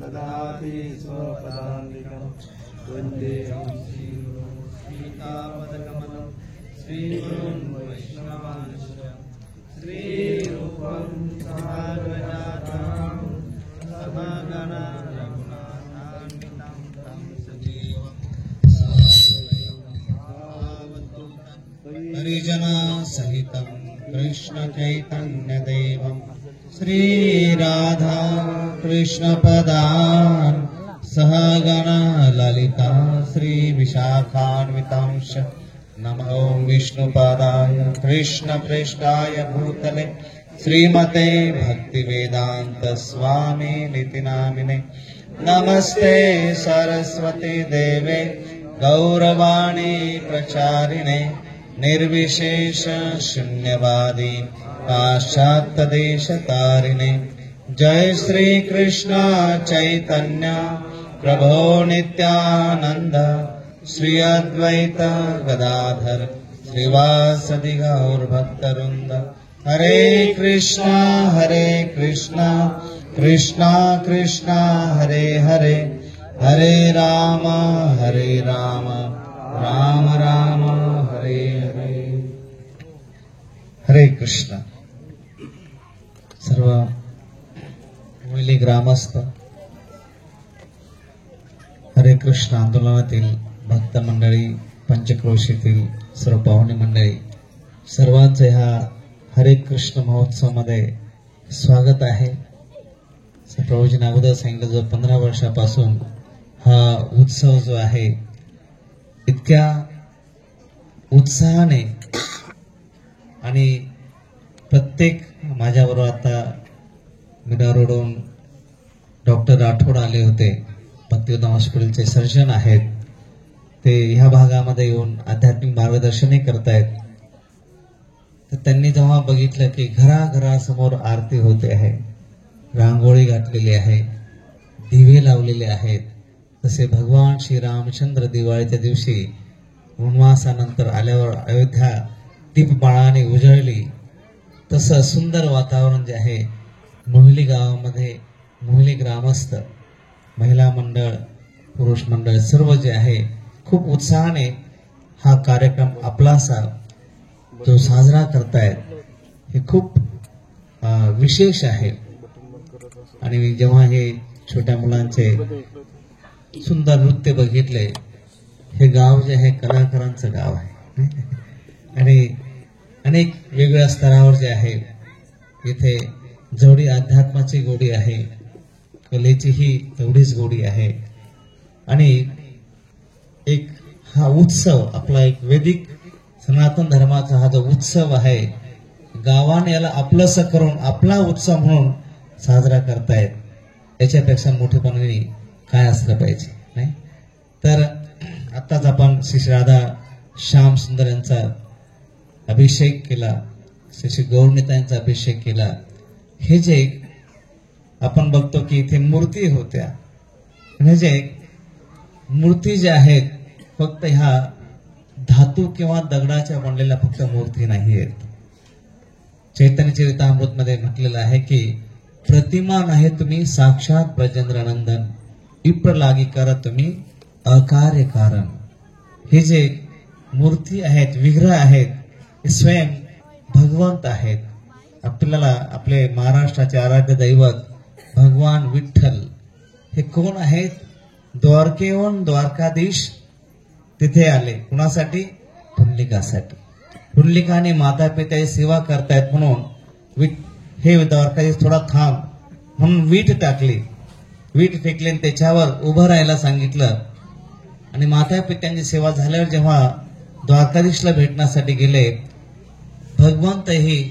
ददाति स्वपदान्तिकं वन्देऽहं श्रीतापदकमलं श्रीगुरुन् वैष्णवांश्च श्रीरूपं सहगणं सहगणा रघुनाथान्वितं तं सजीवं परिजना सहितं कृष्ण चैतन्य देवं श्री राधा कृष्ण पदान् सहगणा ललिता श्री विशाखान्वितांश नमो विष्णुपादाय कृष्ण प्रेष्ठाय भूतले श्रीमते भक्तिवेदांत स्वामी निति नामिने नमस्ते सरस्वती देवे गौरवाणी प्रचारिणे निर्विशेष शून्यवादी पाश्चात्य देश तारिणे जय श्री कृष्ण चैतन्य प्रभो नित्यानंद श्री अद्वैत गदाधर श्रीवासदि गौर भक्तवृंद हरे कृष्णा कृष्णा कृष्णा हरे हरे हरे राम राम राम हरे हरे हरे कृष्ण। सर्व मुली ग्रामस्थ हरे कृष्ण आंदोलनातील भक्त मंडळी पंचक्रोशीतील सर्व पाहुणे मंडळी सर्वांचे ह्या हरे कृष्ण महोत्सव मध्ये स्वागत आहे। प्रभूजींनी अगोदर सांगितलं जो 15 वर्षापासून हा उत्सव जो आहे इतक्या उत्साहाने आणि प्रत्येक माझ्याबरोबर आता मीना रोडवरून डॉक्टर राठोड आले होते भक्तिवेदांत हॉस्पिटलचे सर्जन आहेत ते ह्या भागामध्ये येऊन आध्यात्मिक मार्गदर्शनही करतायत। तर त्यांनी जेव्हा बघितलं की घराघरासमोर आरती होते आहे रांगोळी घातलेली आहे दिवे लावलेले आहेत तसे भगवान श्री रामचंद्र दिवाळीच्या दिवशी वनवासानंतर आल्यावर अयोध्या दीपमाळाने उजळली तसं सुंदर वातावरण जे आहे मोहिली गावामध्ये मोहिली ग्रामस्थ महिला मंडळ पुरुष मंडळ सर्व जे आहे खूप उत्साहाने हा कार्यक्रम आपलासा जो साजरा करतायत हे खूप विशेष आहे। आणि जेव्हा हे छोट्या मुलांचे सुंदर नृत्य बघितले हे गाव जे आहे कलाकारांचं गाव आहे आणि अनेक वेगवेगळ्या स्तरावर जे आहे इथे जेवढी अध्यात्माची गोडी आहे कलेची ही तेवढीच गोडी आहे। आणि एक हा उत्सव आपला एक वैदिक सनातन धर्माचा हा जो उत्सव आहे गावाने याला आपलंसं करून आपला उत्सव म्हणून साजरा करतायत याच्यापेक्षा मोठेपणाने काय असलं पाहिजे नाही। तर आताच आपण श्री राधा श्याम सुंदर यांचा अभिषेक केला श्री गौरनीता यांचा अभिषेक केला। हे जे आपण बघतो की इथे मूर्ती होत्या म्हणजे जे मूर्ती ज्या आहेत फक्त ह्या धातू किंवा दगडाच्या बनलेल्या फक्त मूर्ती नाही आहेत। चैतन्य चरितामृत मध्ये म्हटलेलं आहे की प्रतिमा नाही तुम्ही साक्षात ब्रजेंद्रनंदन विप्र लागी करा तुम्ही अकार्य कारण। हे जे मूर्ती आहेत विग्रह आहेत हे स्वयं भगवंत आहेत। आपल्याला आपले महाराष्ट्राचे आराध्य दैवत भगवान विठ्ठल हे कोण आहेत द्वारकेहून द्वारकाधीश तिथे आले कुणासाठी पुंडलिकासाठी। पुंडलिकाने माता पित्याची सेवा करतायत म्हणून हे द्वारकाधीश थोडा थांब म्हणून वीट टाकली वीट फेकली आणि त्याच्यावर उभं राहायला सांगितलं। आणि माता पित्यांची सेवा झाल्यावर जेव्हा द्वारकाधीशला भेटण्यासाठी गेले भगवंतही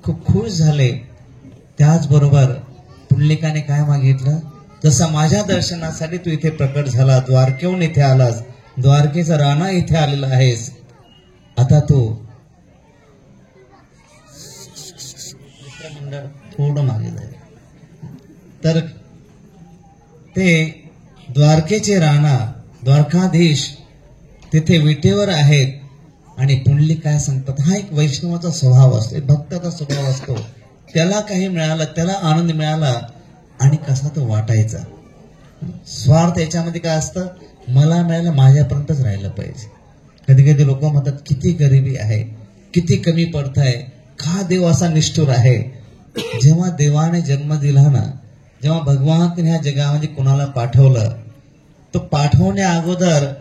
खूप खुश झाले। त्याचबरोबर पुंडलिकाने काय मागितलं जसं माझ्या दर्शनासाठी तू इथे प्रकट झाला द्वारकेहून इथे आलास द्वारकेचा राणा इथे आलेला आहेस आता तू थोडं मागे जाईल तर ते द्वारकेचे राणा द्वारकाधीश तिथे विटेवर आहेत आणि पुंडलिक काय सांगतात हा एक वैष्णवाचा स्वभाव असतो भक्ताचा स्वभाव असतो त्याला काही मिळालं त्याला आनंद मिळाला आणि कसा तो वाटायचा स्वार्थ याच्यामध्ये काय असतं, मला मिळालं माझ्यापर्यंतच राहिलं पाहिजे. कधी कधी लोक म्हणतात किती गरिबी आहे, किती कमी पडत आहे, का देव असा निष्ठुर आहे. जेव्हा देवाने जन्म दिला ना, जेव्हा भगवान ह्या जगामध्ये कोणाला पाठवलं, तो पाठवण्या अगोदर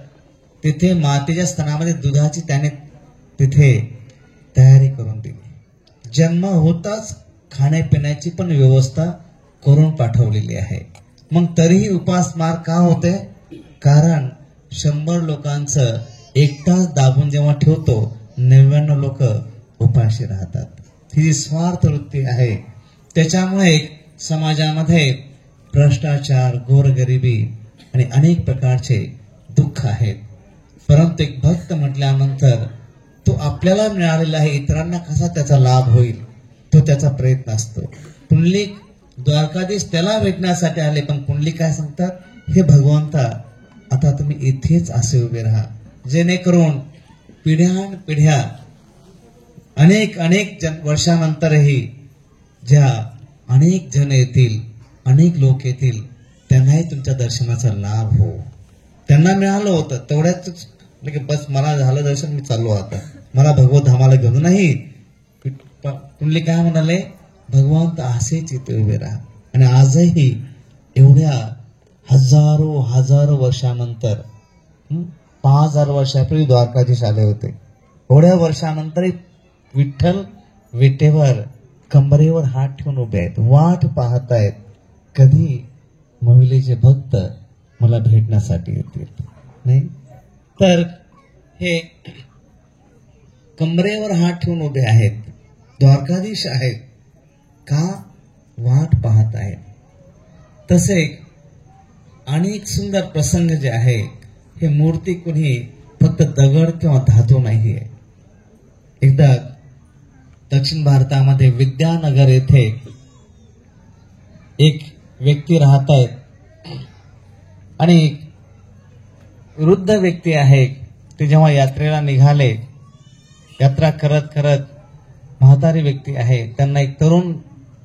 तिथे मातेच्या स्तनामध्ये दुधाची त्याने तिथे तयारी करून दिली. जन्म होताच खाण्यापिण्याची पण व्यवस्था करून पाठवलेली आहे. मग तरीही उपासमार का होते, कारण 100 लोकांचं एक तास दाबून जेव्हा ठेवतो 99 लोक उपाशी राहतात. ही जी स्वार्थ वृत्ती आहे, त्याच्यामुळे समाजामध्ये भ्रष्टाचार, गोरगरिबी आणि अनेक प्रकारचे दुःख आहेत. परंतु एक भक्त म्हटल्यानंतर तो आपल्याला मिळालेला आहे, इतरांना कसा त्याचा लाभ होईल तो त्याचा प्रयत्न असतो. पुंडलिक द्वारकाधीश त्याला भेटण्यासाठी आले, पण पुंडलिक काय सांगतात, हे भगवंता आता तुम्ही इथेच असे उभे राहा, जेणेकरून पिढ्यानपिढ्या अनेक वर्षानंतरही ज्या अनेक जण येतील, अनेक लोक येतील, त्यांनाही तुमच्या दर्शनाचा लाभ हो. त्यांना मिळालं होतं तेवढ्याच, बस मला झालं दर्शन, मी चाललो आता, मला भगवत धामाला घेऊन नाही. पुंडलिक काय म्हणाले, भगवंत असेच इथे उभे राहा. आणि आजही एवढ्या हजारो वर्षानंतर 5000 वर्षापूर्वी द्वारकाधीश आले होते. एवढ्या वर्षानंतर विठ्ठल विटेवर कंबरेवर हात ठेवून उभे आहेत, वाट पाहत आहेत कधी महिलेचे भक्त मला भेटण्यासाठी येतील. नाही तर हे कंबरेवर हात ठेवून उभे आहेत, द्वारकाधीश आहेत, का वाट पाहत आहेत. तसे अनेक सुंदर प्रसंग जे आहे, हे मूर्ती कुणी फक्त दगड किंवा धातू नाही आहे. एकदा दक्षिण भारतामध्ये विद्यानगर येथे एक व्यक्ती राहत आहेत आणि वृद्ध व्यक्ती आहे. ते जेव्हा यात्रेला निघाले, यात्रा करत करत म्हातारी व्यक्ती आहे, त्यांना एक तरुण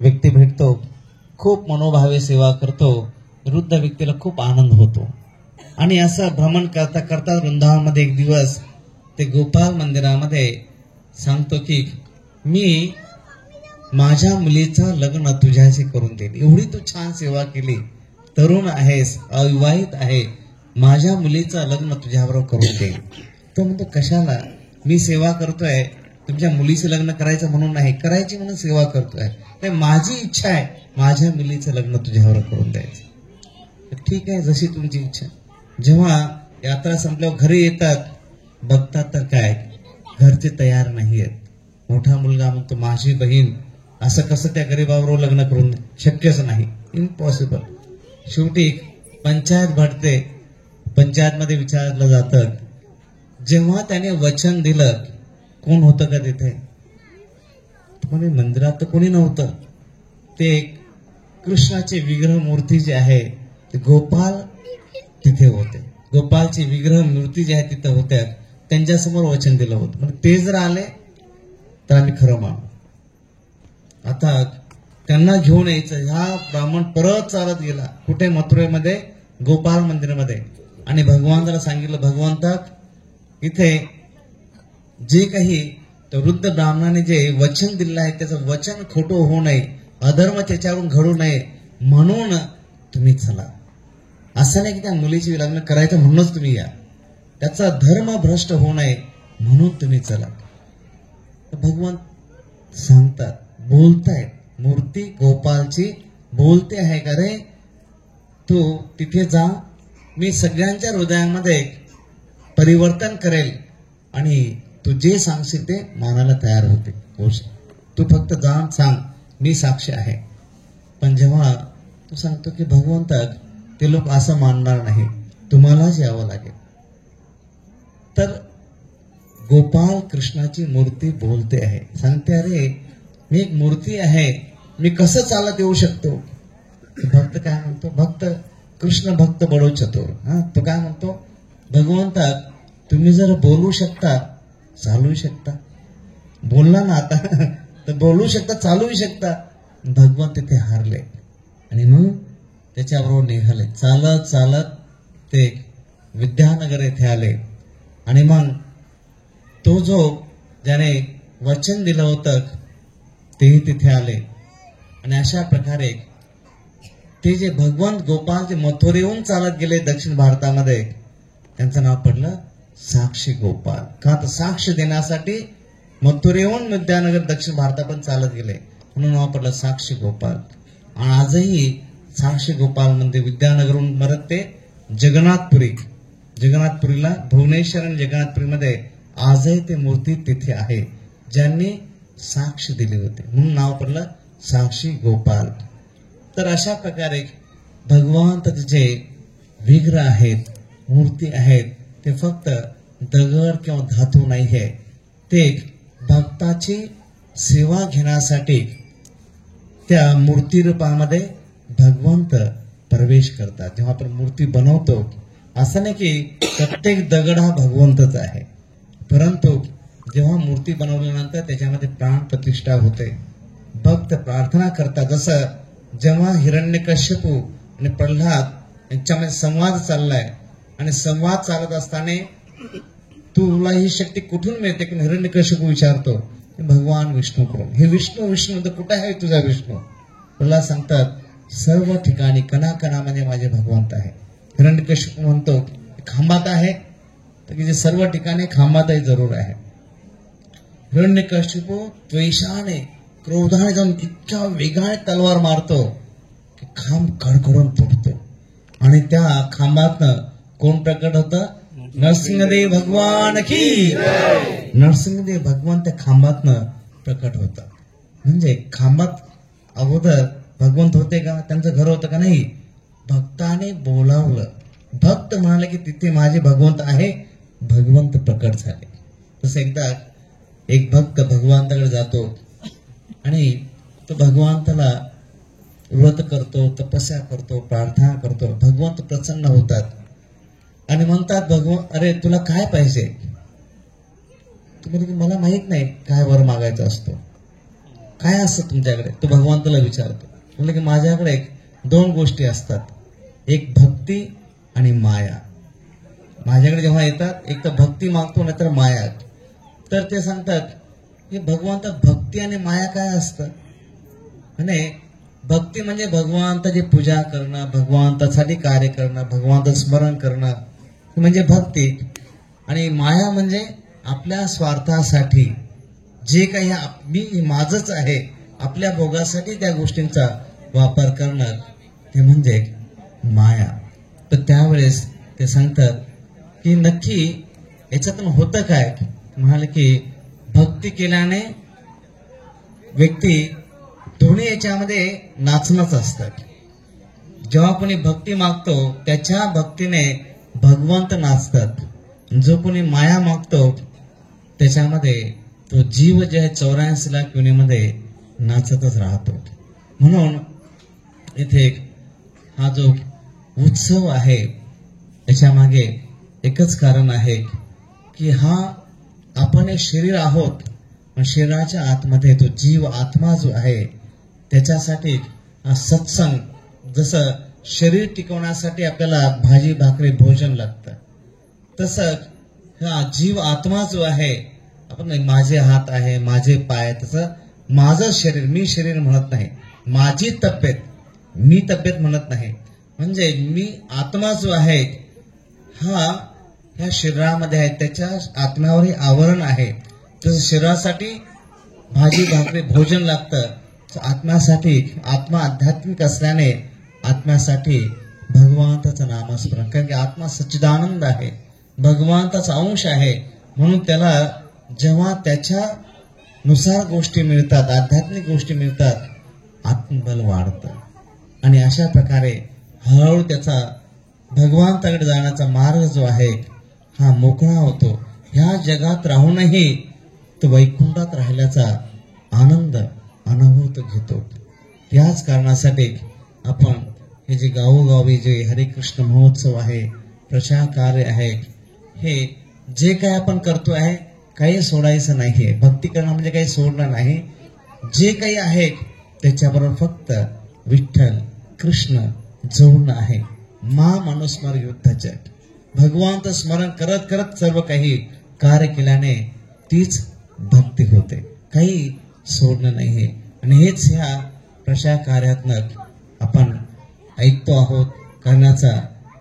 व्यक्ती भेटतो, खूप मनोभावे सेवा करतो. वृद्ध व्यक्तीला खूप आनंद होतो आणि असं भ्रमण करता करता वृंदावनमध्ये एक दिवस ते गोपाल मंदिरामध्ये सांगतो की मी माझ्या मुलीचं लग्न तुझ्याशी करून देईन, एवढी तू छान सेवा केली, तरुण आहेस, अविवाहित आहे, माझ्या मुलीचं लग्न तुझ्याबरोबर करून देईन. तो म्हणतो कशाला, मी सेवा करतोय, तुमच्या मुलीचं लग्न करायचं म्हणून नाही, करायची म्हणून सेवा करतोय, तर माझी इच्छा आहे माझ्या मुलीचं लग्न तुझ्याबरोबर करून द्यायचं. ठीक आहे, जशी तुमची इच्छा. जेव्हा यात्रा संपल्यावर घरी येतात, बघतात तर काय, घरचे तयार नाही आहेत. मोठा मुलगा म्हणतो माझी बहीण, असं कसं त्या गरीबाबरोबर लग्न करून, शक्यच नाही, इम्पॉसिबल. शेवटी पंचायत भरते, पंचायतमध्ये विचारलं जातं, जेव्हा त्याने वचन दिलं कोण होतं का तिथे, म्हणे मंदिरात तर कोणी नव्हतं. ते कृष्णाचे विग्रह मूर्ती जे आहे ते गोपाल तिथे होते, गोपालची विग्रह मूर्ती जी आहे तिथे होत्या, त्यांच्यासमोर वचन दिलं होतं. म्हणजे ते जर आले तर आम्ही खरं मानू. आता त्यांना घेऊन यायचं. हा ब्राह्मण परत चालत गेला कुठे, मथुरेमध्ये गोपाल मंदिरामध्ये, आणि भगवंताला सांगितलं, भगवंता इथे जे काही वृद्ध ब्राह्मणाने जे वचन दिलं आहे त्याचं वचन खोटं होऊ नये, अधर्म त्याच्यावरून घडू नये म्हणून तुम्ही चला. असं नाही की त्या मुलीची लग्न करायचं म्हणूनच तुम्ही या, त्याचा धर्म भ्रष्ट होऊ नये म्हणून तुम्ही चला. भगवंत सांगतात, बोलतायत, मूर्ती गोपालची बोलते आहे का रे, तू तिथे जा, मी सगळ्यांच्या हृदयामध्ये परिवर्तन करेल आणि तू जे सांगशील ते मानायला तयार होते. तू फक्त जा, सांग, मी साक्षी आहे. पण जेव्हा तू सांगतो की भगवंता ते लोक असं मानणार नाही, तुम्हालाच यावं लागेल, तर गोपाल कृष्णाची मूर्ती बोलते आहे, सांगते अरे मी एक मूर्ती आहे, मी कसं चालत येऊ शकतो. भक्त काय म्हणतो, भक्त कृष्ण भक्त बडो चतुर. तो काय म्हणतो, भगवंता तुम्ही जर बोलू शकता चालू शकता, बोलला ना आता तर बोलू शकता चालूही शकता. भगवंत तिथे हारले आणि मग त्याच्याबरोबर निघाले. चालत चालत ते विद्यानगर येथे आले आणि मग तो जो ज्याने वचन दिलं होतं तेही तिथे आले. आणि अशा प्रकारे ते जे भगवंत गोपाल जे मथुरेहून चालत गेले दक्षिण भारतामध्ये, त्यांचं नाव पडलं साक्षी गोपाल. का तर साक्ष देण्यासाठी मथुरेहून विद्यानगर दक्षिण भारतापर्यंत चालत गेले, म्हणून नाव पडलं साक्षी गोपाल. आणि आजही साक्षी गोपाल म्हणजे विद्यानगरहून परत ते जगन्नाथपुरीला भुवनेश्वर आणि जगन्नाथपुरीमध्ये आजही ते मूर्ती तिथे आहे ज्यांनी साक्ष दिली होती, म्हणून नाव पडलं साक्षी गोपाल. तर अशा प्रकारे भगवंत जे विग्रह आहेत, मूर्ती आहेत, ते फक्त दगड किंवा धातू नाही आहे. ते भक्ताची सेवा घेण्यासाठी त्या मूर्ती रूपामध्ये भगवंत प्रवेश करतात. जेव्हा आपण मूर्ती बनवतो असं नाही की प्रत्येक दगड हा भगवंतच आहे, परंतु जेव्हा मूर्ती बनवल्यानंतर त्याच्यामध्ये प्राण प्रतिष्ठा होते. भक्त प्रार्थना करतात. जसं जेव्हा हिरण्यकश्यपू आणि प्रल्हाद यांच्यामध्ये संवाद चाललाय आणि संवाद चालत असताना तुला ही शक्ती कुठून मिळते की हिरण्यकश्यपू विचारतो, भगवान विष्णूकडून. हे विष्णू तर कुठे आहे तुझा विष्णू? प्रल्हाद सांगतात सर्व ठिकाणी कणाकणामध्ये माझे भगवंत आहे. हिरण्यकश्यपू म्हणतो खांबात आहे, तर की जे सर्व ठिकाणी खांबातही जरूर आहे. हिरण्यकश्यपू द्वेषाने क्रोधाने जाऊन इतक्या वेगाने तलवार मारतो की खांब कडकडून तुटतो. आणि त्या खांबातनं कोण प्रकट होतं? नरसिंहदेव भगवान की. नरसिंहदेव भगवान त्या खांबातनं प्रकट होतात. म्हणजे खांबात अगोदर भगवंत होते का? त्यांचं घर होतं का? नाही. भक्ताने बोलावलं, भक्त म्हणाले की तिथे माझे भगवंत आहे, भगवंत प्रकट झाले. तसं एकदा एक भक्त भगवंताकडे जातो आणि तो भगवंताला व्रत करतो, तपस्या करतो, प्रार्थना करतो. भगवंत प्रसन्न होतात आणि म्हणतात भगवंत अरे तुला काय पाहिजे? तुम्ही मला माहित नाही काय वर मागायचं असतो, काय असतं तुमच्याकडे? तो भगवंताला विचारतो. म्हणजे की माझ्याकडे 2 गोष्टी असतात, एक भक्ती आणि माया. माझ्याकडे जेव्हा येतात एक तर भक्ती मागतो नाही तर माया. तर ते सांगतात की भगवंत भक्ती आणि माया काय असतं? आणि भक्ती म्हणजे भगवंताची पूजा करणं, भगवंतासाठी कार्य करणं, भगवंताचं स्मरण करणं म्हणजे भक्ती. आणि माया म्हणजे आपल्या स्वार्थासाठी जे काही मी माझंच आहे आपल्या भोगासाठी त्या गोष्टींचा वापर करणं, ते म्हणजे माया. तर त्यावेळेस ते सांगतात की नक्की याच्यातून होतं काय? म्हणाले की भक्ती केल्याने व्यक्ती दोन्ही याच्यामध्ये नाचणंच असतात. जेव्हा कोणी भक्ती मागतो त्याच्या भक्तीने भगवंत नाचतात. जो कोणी माया मागतो त्याच्यामध्ये तो जीव जे 84 लाख योनीमध्ये नाचतच राहतो. म्हणून इथे हा जो उत्सव आहे याच्या मागे एकच कारण आहे की हा आपण एक शरीर आहोत, पण शरीराच्या आतमध्ये तो जीव आत्मा जो आहे त्याच्यासाठी सत्संग, जसं शरीर टिकवण्यासाठी आपल्याला भाजी भाकरी भोजन लागतं, तसं हा जीव आत्मा जो आहे, आपण माझे हात आहे माझे पाय, तसं माझं शरीर, मी शरीर म्हणत नाही, माझी तब्येत मी तब्येत म्हणत नाही. म्हणजे मी आत्मा जो आहे हा ह्या शरीरामध्ये आहे, त्याच्या आत्म्यावरही आवरण आहे. तसं शरीरासाठी भाजी भाकरी भोजन लागतं, आत्म्यासाठी आत्मा आध्यात्मिक असल्याने आत्म्यासाठी भगवंताचं नामस्मरण, कारण की आत्मा सच्चिदानंद आहे, भगवंताचा अंश आहे. म्हणून त्याला जेव्हा त्याच्या नुसार गोष्टी मिळतात, आध्यात्मिक गोष्टी मिळतात, आत्मबल वाढतं. आणि अशा प्रकारे हळूहळू त्याचा भगवंताकडे जाण्याचा मार्ग जो आहे हा मोकळा होतो. ह्या जगात राहूनही तो वैकुंठात राहिल्याचा आनंद अनुभवत घेतो. याच कारणासाठी आपण हे जे गावोगावी जे हरे कृष्ण महोत्सव आहे, प्रचार कार्य आहे, हे जे काही आपण करतो आहे काही सोडायचं नाहीये. भक्ती करणं म्हणजे काही सोडणं नाही. जे काही आहे त्याच्याबरोबर फक्त विठ्ठल कृष्ण जोडणं आहे. महामनुस्मर युद्धाचे भगवंत स्मरण करत करत सर्व काही कार्य केल्याने तीच भक्ती होते. काही सोडणं नाही. आणि हेच ह्या प्रशा कार्यातनं आपण ऐकतो आहोत, करण्याचा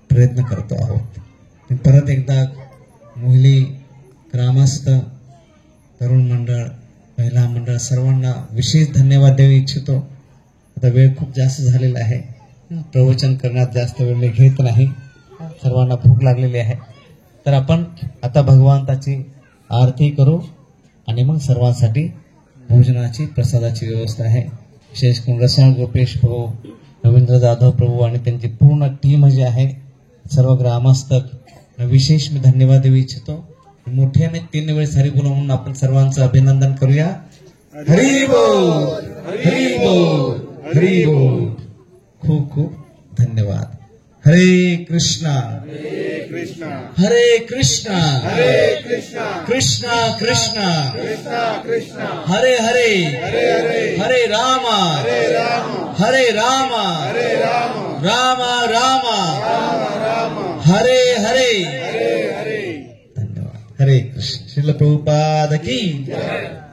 प्रयत्न करतो आहोत. परत एकदा मुली, ग्रामस्थ, तरुण मंडळ, महिला मंडळ सर्वांना विशेष धन्यवाद देऊ इच्छितो. आता वेळ खूप जास्त झालेला आहे. प्रवचन करण्यात जास्त वेळ मी घेत नाही. सर्वांना भूक लागलेली आहे. तर आपण आता भगवंताची आरती करू आणि मग सर्वांसाठी भोजनाची, प्रसादाची व्यवस्था आहे. विशेष करून रसाळ गोपेश प्रभू, रवींद्र जाधव प्रभू आणि त्यांची पूर्ण टीम जी आहे, सर्व ग्रामस्थ विशेष मी धन्यवाद देऊ इच्छितो. मोठ्याने 3 वेळेस हरी बोल म्हणून आपण सर्वांचं अभिनंदन करूया. हरी बोल, हरी बोल, हरी बोल. खूप खूप धन्यवाद. हरे कृष्णा, हरे कृष्णा, हरे कृष्णा, हरे कृष्णा, कृष्णा कृष्णा, कृष्णा कृष्णा, हरे हरे, हरे हरे, हरे रामा, हरे राम, हरे रामा, हरे राम, रामा रामा, राम राम, हरे हरे. हरे हरे. धन्यवाद. हरे कृष्ण. श्रील प्रभुपाद की जय.